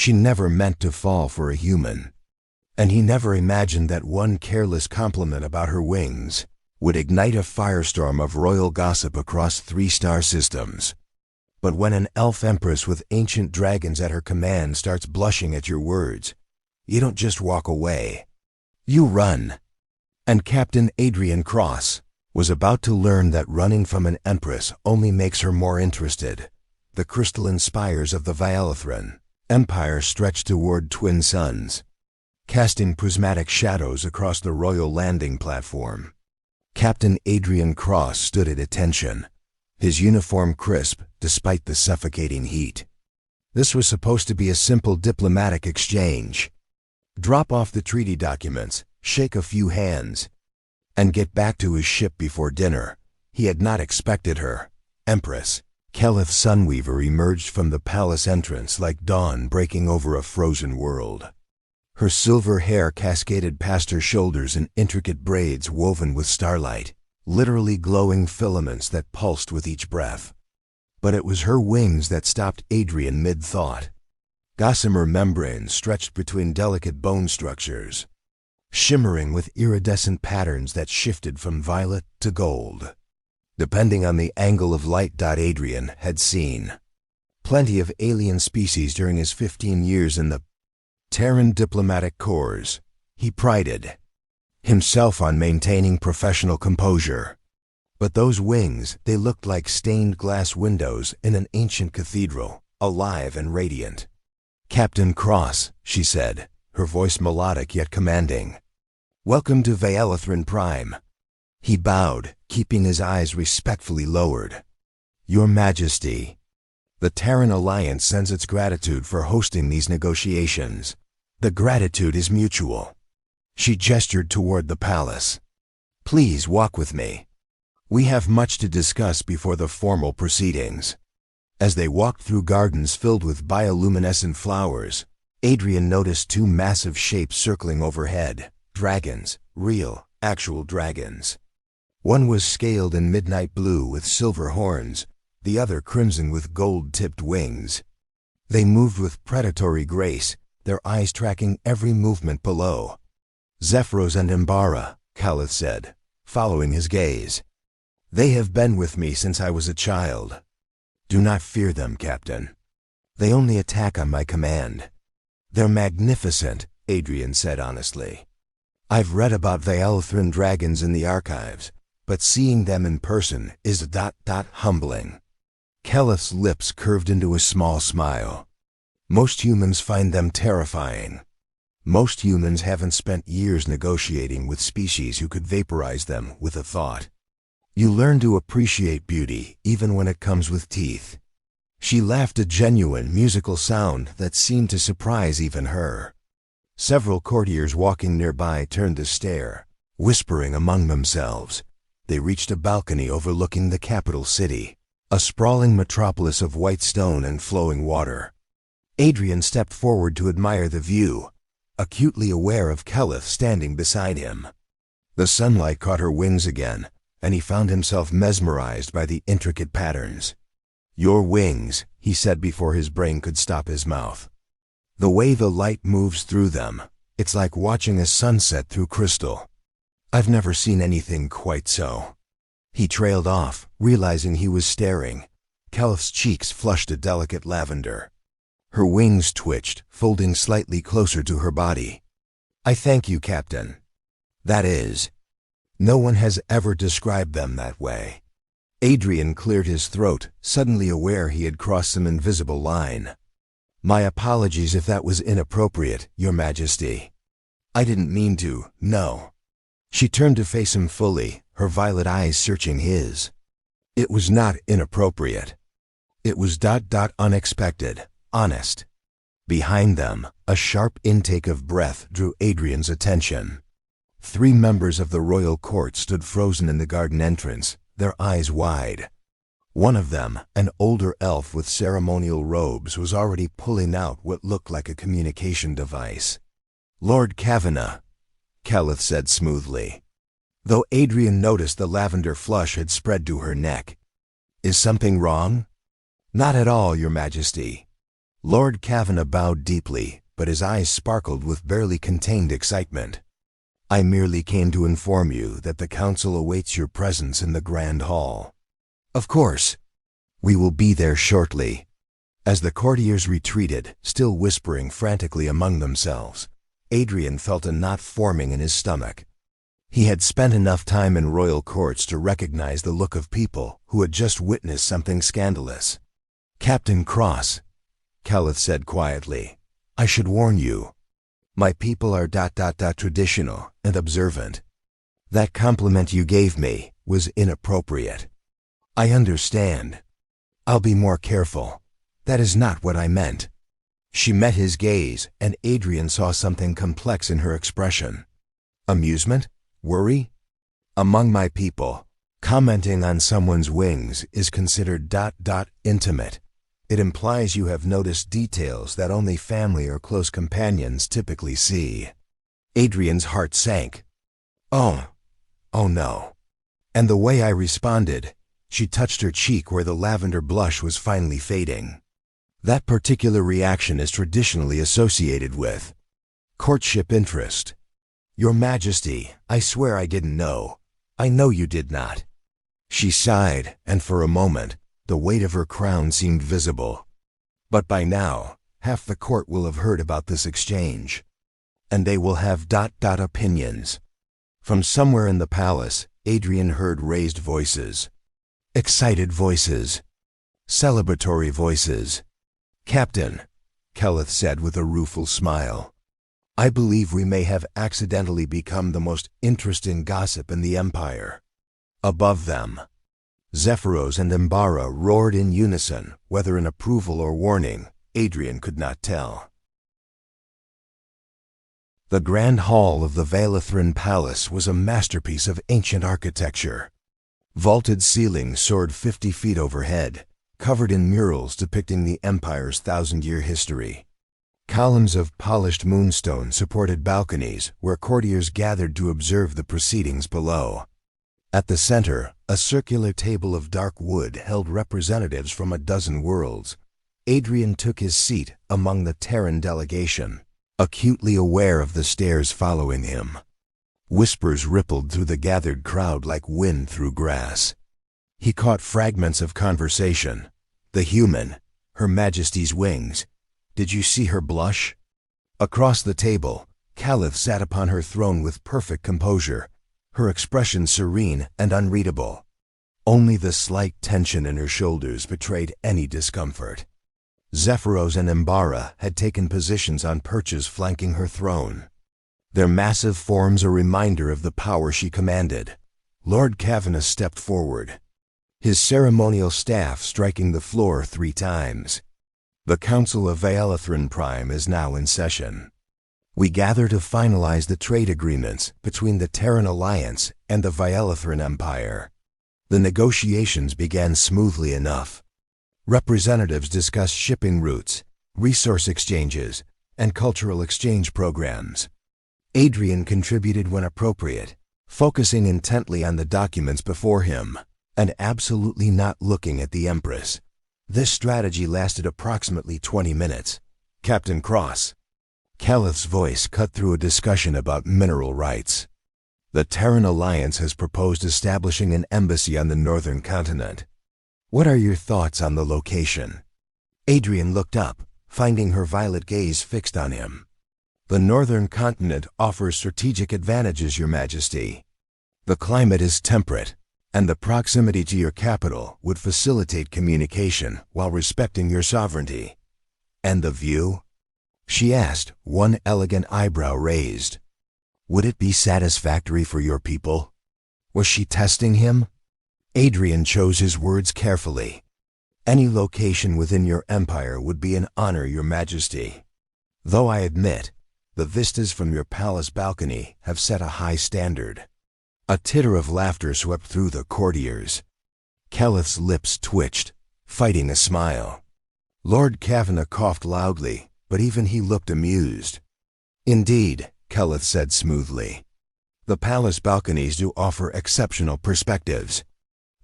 She never meant to fall for a human. And he never imagined that one careless compliment about her wings would ignite a firestorm of royal gossip across 3-star systems. But when an elf empress with ancient dragons at her command starts blushing at your words, you don't just walk away. You run. And Captain Adrian Cross was about to learn that running from an empress only makes her more interested. The crystalline spires of the Vialathrun Empire stretched toward twin suns, casting prismatic shadows across the royal landing platform. Captain Adrian Cross stood at attention, his uniform crisp despite the suffocating heat. This was supposed to be a simple diplomatic exchange. Drop off the treaty documents, shake a few hands, and get back to his ship before dinner. He had not expected her. Empress Kelith Sunweaver emerged from the palace entrance like dawn breaking over a frozen world. Her silver hair cascaded past her shoulders in intricate braids woven with starlight, literally glowing filaments that pulsed with each breath. But it was her wings that stopped Adrian mid-thought. Gossamer membranes stretched between delicate bone structures, shimmering with iridescent patterns that shifted from violet to gold, depending on the angle of light. Adrian had seen plenty of alien species during his 15 years in the Terran diplomatic corps. He prided himself on maintaining professional composure. But those wings, they looked like stained glass windows in an ancient cathedral, alive and radiant. "Captain Cross," she said, her voice melodic yet commanding. "Welcome to Vialathrun Prime." He bowed, keeping his eyes respectfully lowered. "Your Majesty, the Terran Alliance sends its gratitude for hosting these negotiations. The gratitude is mutual." She gestured toward the palace. "Please walk with me. We have much to discuss before the formal proceedings." As they walked through gardens filled with bioluminescent flowers, Adrian noticed 2 massive shapes circling overhead. Dragons, real, actual dragons. One was scaled in midnight blue with silver horns, the other crimson with gold-tipped wings. They moved with predatory grace, their eyes tracking every movement below. "Zephyros and Imbara," Kelith said, following his gaze. "They have been with me since I was a child." "Do not fear them, Captain. They only attack on my command." "They're magnificent," Adrian said honestly. "I've read about Vialathrun dragons in the archives, but seeing them in person is humbling." Kelith's lips curved into a small smile. "Most humans find them terrifying. Most humans haven't spent years negotiating with species who could vaporize them with a thought. You learn to appreciate beauty even when it comes with teeth." She laughed, a genuine musical sound that seemed to surprise even her. Several courtiers walking nearby turned to stare, whispering among themselves. They reached a balcony overlooking the capital city, a sprawling metropolis of white stone and flowing water. Adrian stepped forward to admire the view, acutely aware of Kelith standing beside him. The sunlight caught her wings again, and he found himself mesmerized by the intricate patterns. "Your wings," he said before his brain could stop his mouth. "The way the light moves through them, it's like watching a sunset through crystal. I've never seen anything quite so." He trailed off, realizing he was staring. Kelith's cheeks flushed a delicate lavender. Her wings twitched, folding slightly closer to her body. "I thank you, Captain. That is, no one has ever described them that way." Adrian cleared his throat, suddenly aware he had crossed some invisible line. "My apologies if that was inappropriate, Your Majesty. I didn't mean to, no." She turned to face him fully, her violet eyes searching his. "It was not inappropriate. It was unexpected, honest." Behind them, a sharp intake of breath drew Adrian's attention. 3 members of the royal court stood frozen in the garden entrance, their eyes wide. One of them, an older elf with ceremonial robes, was already pulling out what looked like a communication device. "Lord Kavanagh," Kelith said smoothly, though Adrian noticed the lavender flush had spread to her neck. "Is something wrong?" "Not at all, Your Majesty. Lord Kavanaugh bowed deeply, but his eyes sparkled with barely contained excitement. I merely came to inform you that the council awaits your presence in the Grand Hall. Of course. We will be there shortly. As the courtiers retreated, still whispering frantically among themselves, Adrian felt a knot forming in his stomach. He had spent enough time in royal courts to recognize the look of people who had just witnessed something scandalous. Captain Cross, Keleth said quietly, I should warn you. My people are traditional and observant. That compliment you gave me was inappropriate. I understand. I'll be more careful. That is not what I meant. She met his gaze, and Adrian saw something complex in her expression. Amusement? Worry? Among my people, commenting on someone's wings is considered intimate. It implies you have noticed details that only family or close companions typically see. Adrian's heart sank. Oh no. And the way I responded, she touched her cheek where the lavender blush was finally fading. That particular reaction is traditionally associated with courtship interest. Your Majesty, I swear I didn't know. I know you did not. She sighed, and for a moment, the weight of her crown seemed visible. But by now, half the court will have heard about this exchange. And they will have opinions. From somewhere in the palace, Adrian heard raised voices. Excited voices. Celebratory voices. Captain, Keleth said with a rueful smile, I believe we may have accidentally become the most interesting gossip in the Empire. Above them, Zephyros and Embara roared in unison, whether in approval or warning, Adrian could not tell. The Grand Hall of the Vaelithran Palace was a masterpiece of ancient architecture. Vaulted ceilings soared 50 feet overhead, covered in murals depicting the Empire's 1,000-year history. Columns of polished moonstone supported balconies where courtiers gathered to observe the proceedings below. At the center, a circular table of dark wood held representatives from a dozen worlds. Adrian took his seat among the Terran delegation, acutely aware of the stares following him. Whispers rippled through the gathered crowd like wind through grass. He caught fragments of conversation. The human, Her Majesty's wings. Did you see her blush? Across the table, Keleth sat upon her throne with perfect composure, her expression serene and unreadable. Only the slight tension in her shoulders betrayed any discomfort. Zephyros and Embara had taken positions on perches flanking her throne, their massive forms a reminder of the power she commanded. Lord Kavanaugh stepped forward, his ceremonial staff striking the floor 3 times. The Council of Vaelithran Prime is now in session. We gather to finalize the trade agreements between the Terran Alliance and the Vaelithran Empire. The negotiations began smoothly enough. Representatives discussed shipping routes, resource exchanges, and cultural exchange programs. Adrian contributed when appropriate, focusing intently on the documents before him, and absolutely not looking at the Empress. This strategy lasted approximately 20 minutes. Captain Cross. Keleth's voice cut through a discussion about mineral rights. The Terran Alliance has proposed establishing an embassy on the northern continent. What are your thoughts on the location? Adrian looked up, finding her violet gaze fixed on him. The northern continent offers strategic advantages, Your Majesty. The climate is temperate, and the proximity to your capital would facilitate communication while respecting your sovereignty. And the view? She asked, one elegant eyebrow raised. Would it be satisfactory for your people? Was she testing him? Adrian chose his words carefully. Any location within your empire would be an honor, Your Majesty. Though I admit, the vistas from your palace balcony have set a high standard. A titter of laughter swept through the courtiers. Keleth's lips twitched, fighting a smile. Lord Kavanaugh coughed loudly, but even he looked amused. Indeed, Keleth said smoothly. The palace balconies do offer exceptional perspectives.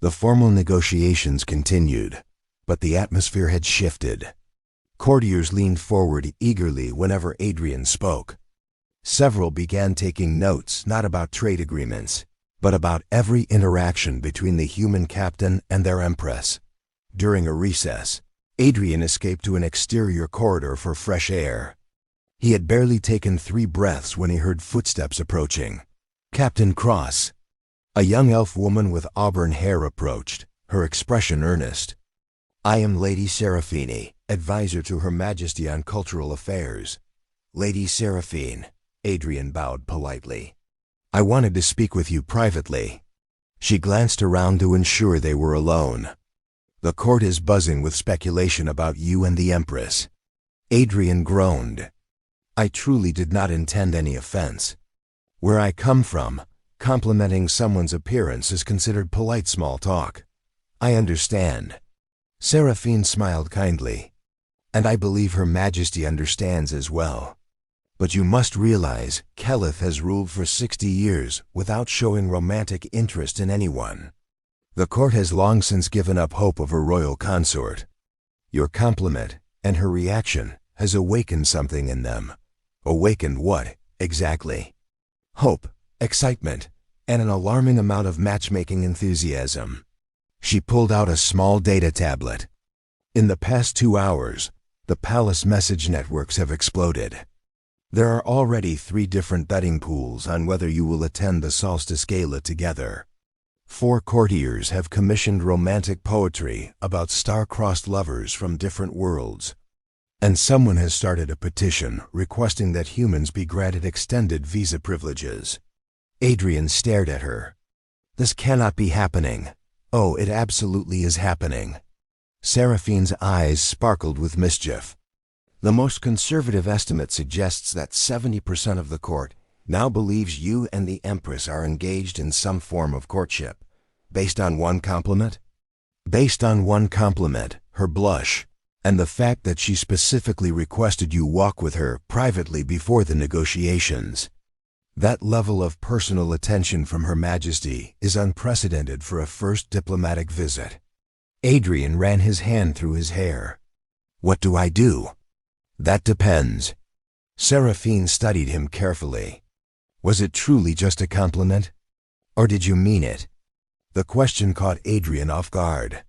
The formal negotiations continued, but the atmosphere had shifted. Courtiers leaned forward eagerly whenever Adrian spoke. Several began taking notes not about trade agreements, but about every interaction between the human captain and their Empress. During a recess, Adrian escaped to an exterior corridor for fresh air. He had barely taken 3 breaths when he heard footsteps approaching. Captain Cross. A young elf woman with auburn hair approached, her expression earnest. "I am Lady Seraphine, advisor to Her Majesty on Cultural Affairs." "Lady Seraphine," Adrian bowed politely. "I wanted to speak with you privately." She glanced around to ensure they were alone. "The court is buzzing with speculation about you and the Empress." Adrian groaned. "I truly did not intend any offense. Where I come from, complimenting someone's appearance is considered polite small talk." "I understand." Seraphine smiled kindly. "And I believe Her Majesty understands as well. But you must realize Kelith has ruled for 60 years without showing romantic interest in anyone. The court has long since given up hope of a royal consort. Your compliment and her reaction has awakened something in them." "Awakened what, exactly?" "Hope, excitement, and an alarming amount of matchmaking enthusiasm." She pulled out a small data tablet. "In the past 2 hours, the palace message networks have exploded. There are already 3 different betting pools on whether you will attend the Solstice Gala together. 4 courtiers have commissioned romantic poetry about star-crossed lovers from different worlds. And someone has started a petition requesting that humans be granted extended visa privileges." Adrian stared at her. "This cannot be happening." "Oh, it absolutely is happening." Seraphine's eyes sparkled with mischief. "The most conservative estimate suggests that 70% of the court now believes you and the Empress are engaged in some form of courtship. Based on one compliment?" "Based on one compliment, her blush, and the fact that she specifically requested you walk with her privately before the negotiations. That level of personal attention from Her Majesty is unprecedented for a first diplomatic visit." Adrian ran his hand through his hair. "What do I do?" "That depends." Seraphine studied him carefully. "Was it truly just a compliment? Or did you mean it?" The question caught Adrian off guard.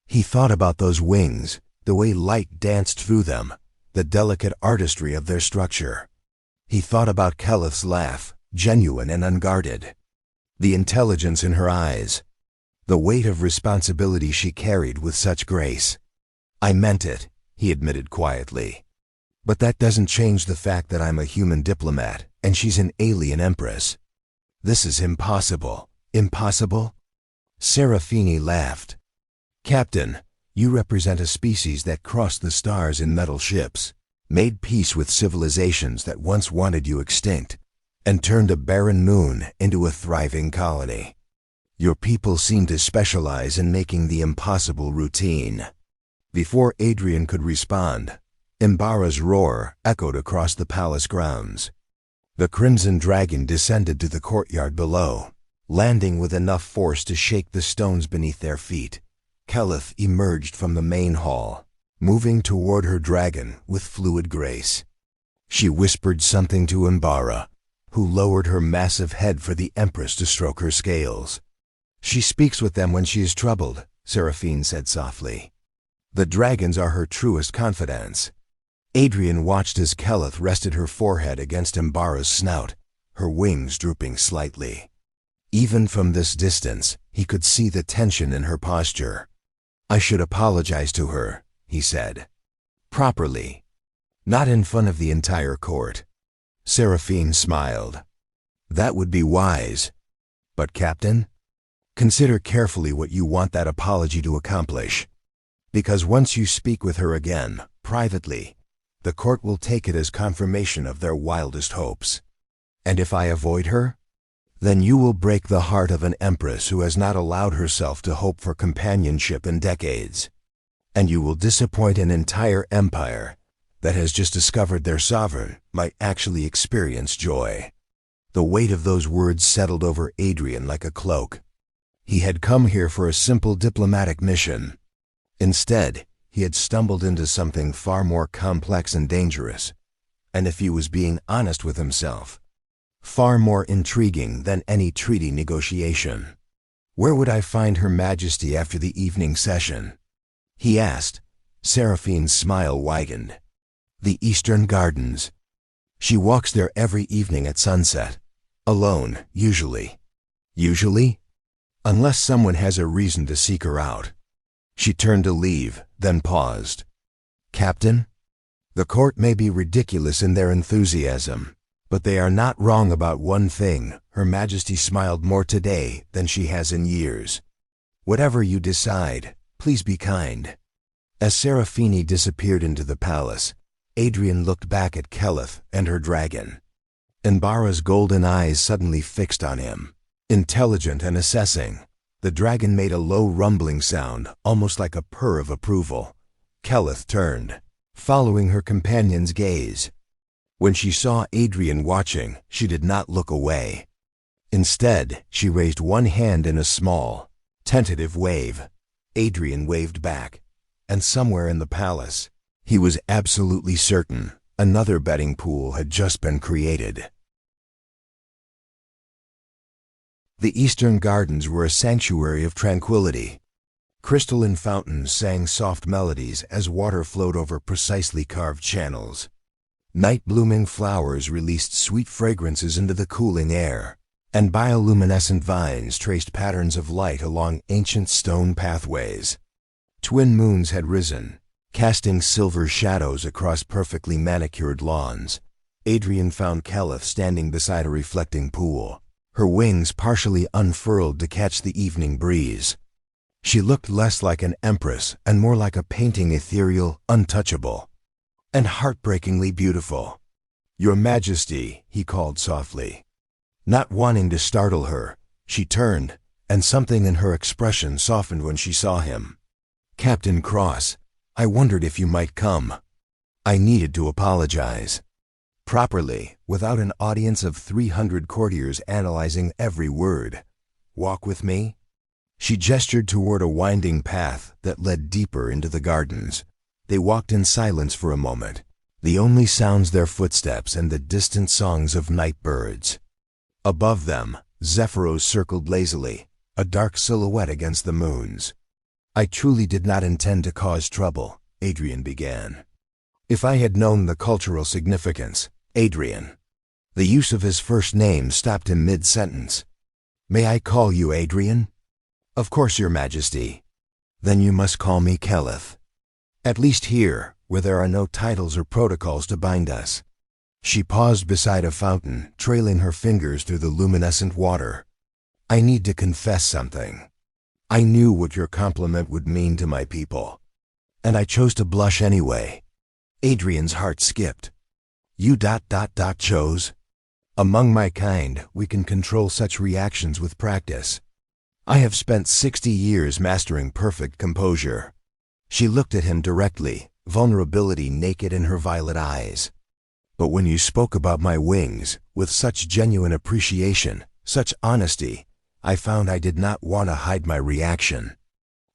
He thought about those wings, the way light danced through them, the delicate artistry of their structure. He thought about Kelith's laugh, genuine and unguarded. The intelligence in her eyes. The weight of responsibility she carried with such grace. "I meant it," he admitted quietly. "But that doesn't change the fact that I'm a human diplomat and she's an alien Empress. This is impossible." "Impossible?" Seraphine laughed. "Captain, you represent a species that crossed the stars in metal ships, made peace with civilizations that once wanted you extinct, and turned a barren moon into a thriving colony. Your people seem to specialize in making the impossible routine." Before Adrian could respond, Imbara's roar echoed across the palace grounds. The crimson dragon descended to the courtyard below, landing with enough force to shake the stones beneath their feet. Kelith emerged from the main hall, moving toward her dragon with fluid grace. She whispered something to Imbara, who lowered her massive head for the Empress to stroke her scales. "She speaks with them when she is troubled," Seraphine said softly. "The dragons are her truest confidants." Adrian watched as Kelith rested her forehead against Imbara's snout, her wings drooping slightly. Even from this distance, he could see the tension in her posture. "I should apologize to her," he said. "Properly. Not in front of the entire court." Seraphine smiled. "That would be wise. But Captain, consider carefully what you want that apology to accomplish. Because once you speak with her again, privately, the court will take it as confirmation of their wildest hopes. And if I avoid her, then you will break the heart of an Empress who has not allowed herself to hope for companionship in decades. And you will disappoint an entire empire that has just discovered their sovereign might actually experience joy." The weight of those words settled over Adrian like a cloak. He had come here for a simple diplomatic mission. Instead, he had stumbled into something far more complex and dangerous, and if he was being honest with himself, far more intriguing than any treaty negotiation. "Where would I find Her Majesty after the evening session?" he asked. Seraphine's smile widened. "The Eastern Gardens. She walks there every evening at sunset. Alone, usually." "Usually?" "Unless someone has a reason to seek her out." She turned to leave, then paused. "Captain? The court may be ridiculous in their enthusiasm, but they are not wrong about one thing. Her Majesty smiled more today than she has in years. Whatever you decide, please be kind." As Seraphine disappeared into the palace, Adrian looked back at Keleth and her dragon. Enbara's golden eyes suddenly fixed on him. Intelligent and assessing, the dragon made a low rumbling sound, almost like a purr of approval. Keleth turned, following her companion's gaze. When she saw Adrian watching, she did not look away. Instead, she raised one hand in a small, tentative wave. Adrian waved back, and somewhere in the palace, he was absolutely certain another betting pool had just been created. The Eastern Gardens were a sanctuary of tranquility. Crystalline fountains sang soft melodies as water flowed over precisely carved channels. Night-blooming flowers released sweet fragrances into the cooling air, and bioluminescent vines traced patterns of light along ancient stone pathways. Twin moons had risen, casting silver shadows across perfectly manicured lawns. Adrian found Keleth standing beside a reflecting pool, her wings partially unfurled to catch the evening breeze. She looked less like an empress and more like a painting, ethereal, untouchable, and heartbreakingly beautiful. "Your Majesty," he called softly. Not wanting to startle her, she turned, and something in her expression softened when she saw him. "Captain Cross, I wondered if you might come." I needed to apologize. Properly, without an audience of 300 courtiers analyzing every word. "Walk with me?" She gestured toward a winding path that led deeper into the gardens. They walked in silence for a moment, the only sounds their footsteps and the distant songs of night birds. Above them, Zephyros circled lazily, a dark silhouette against the moons. "I truly did not intend to cause trouble," Adrian began. If I had known the cultural significance, Adrian. The use of his first name stopped him mid-sentence. "May I call you Adrian?" "Of course, Your Majesty." "Then you must call me Keleth. At least here, where there are no titles or protocols to bind us." She paused beside a fountain, trailing her fingers through the luminescent water. "I need to confess something. I knew what your compliment would mean to my people, and I chose to blush anyway." Adrian's heart skipped. "You chose?" "Among my kind, we can control such reactions with practice. I have spent 60 years mastering perfect composure." She looked at him directly, vulnerability naked in her violet eyes. "But when you spoke about my wings, with such genuine appreciation, such honesty, I found I did not want to hide my reaction.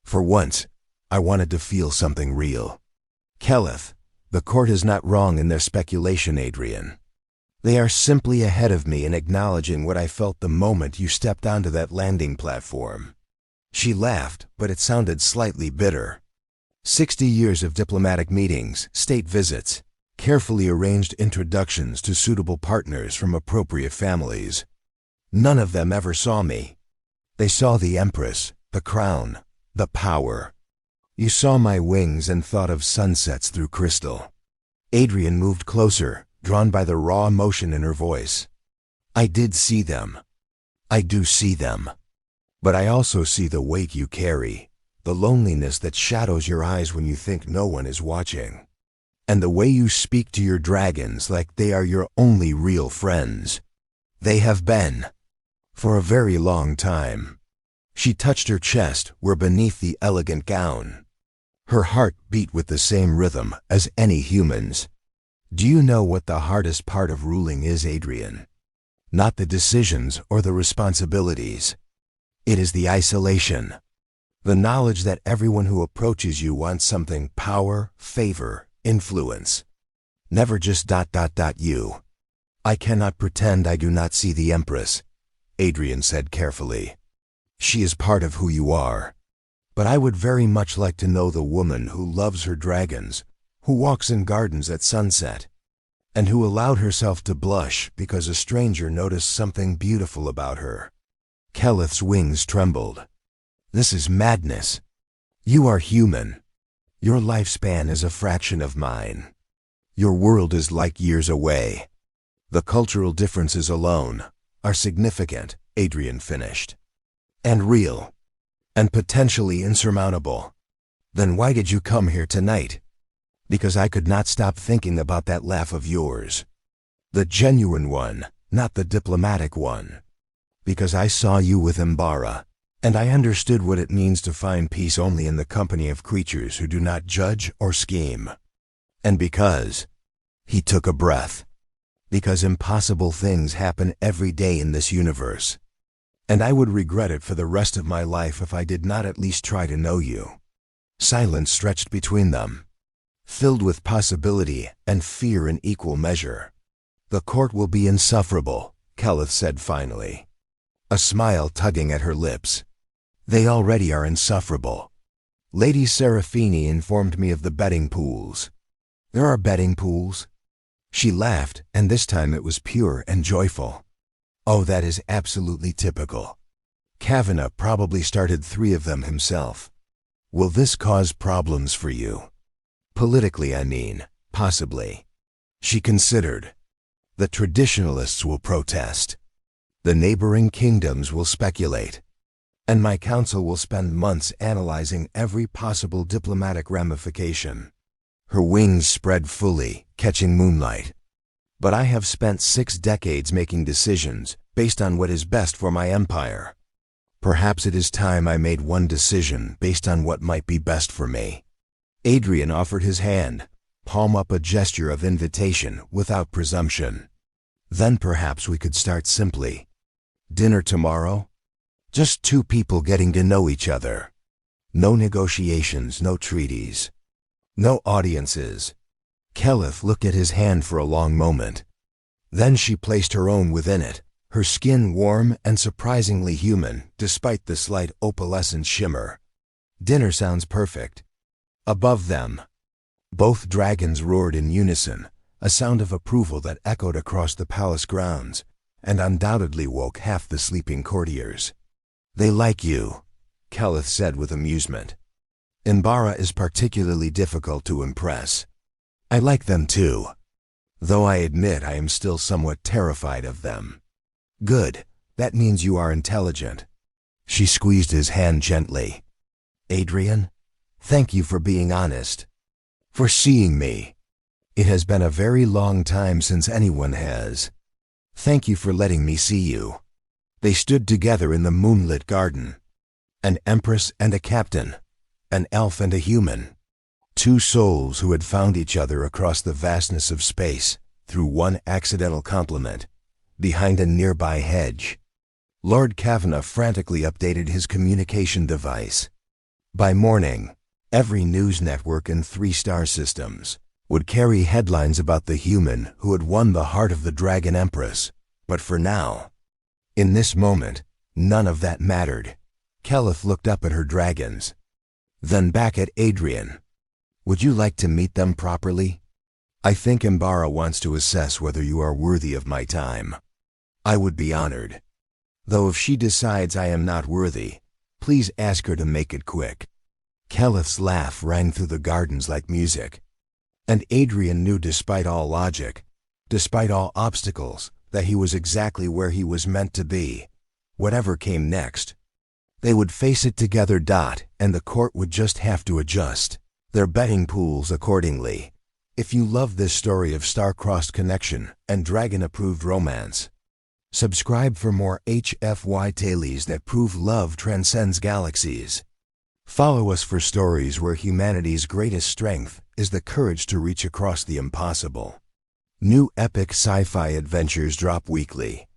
For once, I wanted to feel something real." "Keleth, the court is not wrong in their speculation, Adrian. They are simply ahead of me in acknowledging what I felt the moment you stepped onto that landing platform." She laughed, but it sounded slightly bitter. 60 years of diplomatic meetings, state visits, carefully arranged introductions to suitable partners from appropriate families. None of them ever saw me. They saw the Empress, the crown, the power. You saw my wings and thought of sunsets through crystal." Adrian moved closer, drawn by the raw emotion in her voice. "I did see them. I do see them. But I also see the weight you carry, the loneliness that shadows your eyes when you think no one is watching, and the way you speak to your dragons like they are your only real friends. They have been, for a very long time." She touched her chest, where beneath the elegant gown, her heart beat with the same rhythm as any human's. "Do you know what the hardest part of ruling is, Adrian? Not the decisions or the responsibilities. It is the isolation. The knowledge that everyone who approaches you wants something: power, favor, influence. Never just ... you. I cannot pretend I do not see the Empress, Adrian said carefully. She is part of who you are. But I would very much like to know the woman who loves her dragons, who walks in gardens at sunset, and who allowed herself to blush because a stranger noticed something beautiful about her. Keleth's wings trembled. This is madness. You are human. Your lifespan is a fraction of mine. Your world is light years away. The cultural differences alone are significant, Adrian finished. And real. And potentially insurmountable. Then why did you come here tonight? Because I could not stop thinking about that laugh of yours. The genuine one, not the diplomatic one. Because I saw you with Embara, and I understood what it means to find peace only in the company of creatures who do not judge or scheme. And because, he took a breath, because impossible things happen every day in this universe. And I would regret it for the rest of my life if I did not at least try to know you. Silence stretched between them, filled with possibility and fear in equal measure. The court will be insufferable, Keleth said finally, a smile tugging at her lips. They already are insufferable. Lady Serafini informed me of the betting pools. There are betting pools? She laughed, and this time it was pure and joyful. Oh, that is absolutely typical. Kavanagh probably started 3 of them himself. Will this cause problems for you? Politically, I mean, possibly. She considered. The traditionalists will protest. The neighboring kingdoms will speculate. And my council will spend months analyzing every possible diplomatic ramification. Her wings spread fully, catching moonlight. But I have spent 6 decades making decisions based on what is best for my empire. Perhaps it is time I made one decision based on what might be best for me. Adrian offered his hand, palm up, a gesture of invitation without presumption. Then perhaps we could start simply. Dinner tomorrow? Just 2 people getting to know each other. No negotiations, no treaties. No audiences. Keleth looked at his hand for a long moment. Then she placed her own within it, her skin warm and surprisingly human despite the slight opalescent shimmer. Dinner sounds perfect. Above them, both dragons roared in unison, a sound of approval that echoed across the palace grounds and undoubtedly woke half the sleeping courtiers. They like you, Keleth said with amusement. Embara is particularly difficult to impress. I like them too, though I admit I am still somewhat terrified of them. Good, that means you are intelligent. She squeezed his hand gently. Adrian, thank you for being honest. For seeing me. It has been a very long time since anyone has. Thank you for letting me see you. They stood together in the moonlit garden. An empress and a captain, an elf and a human. 2 souls who had found each other across the vastness of space through one accidental compliment, behind a nearby hedge. Lord Kavanagh frantically updated his communication device. By morning, every news network in 3-star systems would carry headlines about the human who had won the heart of the Dragon Empress. But for now, in this moment, none of that mattered. Keleth looked up at her dragons, then back at Adrian. Would you like to meet them properly? I think Embara wants to assess whether you are worthy of my time. I would be honored. Though if she decides I am not worthy, please ask her to make it quick. Keleth's laugh rang through the gardens like music. And Adrian knew, despite all logic, despite all obstacles, that he was exactly where he was meant to be. Whatever came next, they would face it together. And the court would just have to adjust their betting pools accordingly. If you love this story of star-crossed connection and dragon-approved romance, subscribe for more HFY tales that prove love transcends galaxies. Follow us for stories where humanity's greatest strength is the courage to reach across the impossible. New epic sci-fi adventures drop weekly.